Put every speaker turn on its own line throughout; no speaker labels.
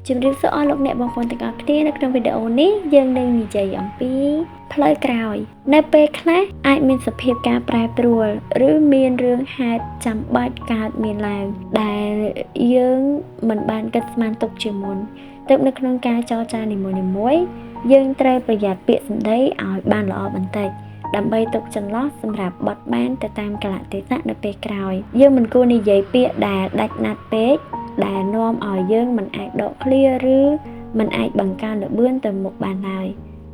ជំរាបសួរអស់លោកអ្នកបងប្អូនទាំងអស់គ្នានៅក្នុងវីដេអូនេះយើងនឹងនិយាយអំពីផ្លូវក្រោយនៅពេលខ្លះអាចមានសភាពការប្រែប្រួលឬមានរឿងហេតុចាំបាច់កើតមានឡើងដែលយើងមិនបានគិតស្មានទុកជាមុនទើបនៅក្នុងការចរចានីមួយៗយើងត្រូវប្រយ័ត្នពាក្យសម្ដីឲ្យបានល្អបន្តិចដើម្បីទុកចន្លោះសម្រាប់បត់បែនទៅតាមកលៈទេសៈនៅពេលក្រោយយើងមិនគួរនិយាយពាក្យដែលដាច់ណាត់ពេកដែលនាំឲ្យយើងមិនអាចដកឃ្លាឬមិនអាចបង្កើនល្បឿនទៅមុខបានឡើយ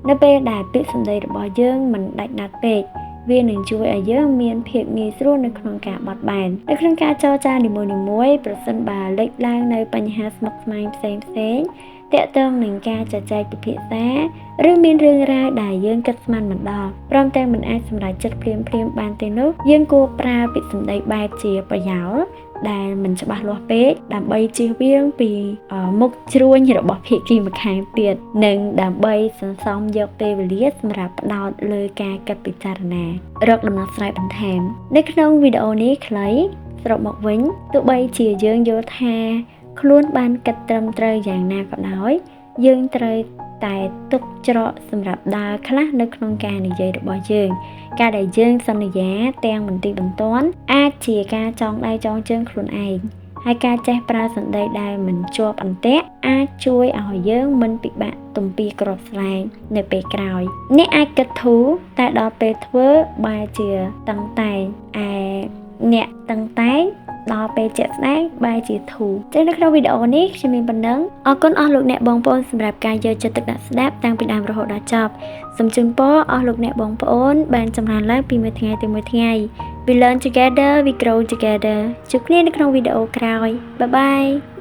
នៅពេលដែលពាក្យសម្ដីរបស់យើងមិនដាច់ណាត់ពេកវានឹងជួយឲ្យយើងមានភាពងាយស្រួលនៅក្នុងការបត់បែននៅក្នុងការចរចានីមួយៗប្រសិនបើលេចឡើងនៅបញ្ហាស្មុគស្មាញផ្សេងទាក់ទងនឹងការជជែកពិភាក្សាឬមានរឿងរ៉ាវដែលយើងគិតស្មានមិនដល់ព្រមទាំងមិនអាចសម្រេចចិត្តភ្លាមបានទេនោះយើងគួរប្រើពាក្យសម្ដីបែបជាប្រយោលដែលមិនច្បាស់លាស់ពេកដើម្បីជៀសវាងពីមុខជ្រួញរបស់ភាគីម្ខាងទៀតនិងដើម្បីសន្សំយកពេលវេលាសម្រាប់ផ្ដោតលើការគិតពិចារណារកដំណោះស្រាយបន្ថែមនៅក្នុងវីដេអូនេះខ្លីសរុបមកវិញទោះបីជាយើងយល់ថាខ្លួនបានគិតត្រឹមត្រូវយ៉ាងណាក៏ដោយយើងត្រូវតែទុកច្រកសម្រាប់ដើរខ្លះនៅក្នុងការនិយាយរបស់យើងការដែលយើងសន្យាទាំងបន្តិចបន្តួចអាចជាការចងដៃចងជើងខ្លួនឯងហើយការចេះប្រើសម្ដីដែលមិនជាប់អន្ទាក់អាចជួយឲ្យយើងមិនពិបាកទំពាក្របស្លែងនៅពេលក្រោយអ្នកអាចគិតធូរតែដល់ពេលធ្វើបែរជាតឹងតែងឯអ្នកតឹងតែងដល់ពេលជាក់ស្ដែងបែរជាធូរចឹងនៅក្នុងវីដេអូនេះខ្ញុំមានប៉ុណ្ណឹងអរគុណអស់លោកអ្នកបងប្អូនសម្រាប់ការយកចិត្តទុកដាក់ស្ដាប់តាំងពីដើមរហូតដល់ចប់សូមជូនពរអស់លោកអ្នកបងប្អូនបានចម្រើនឡើងពីមួយថ្ងៃទៅមួយថ្ងៃ We learn together we grow together ជួបគ្នានៅក្នុងវីដេអូក្រោយ Bye bye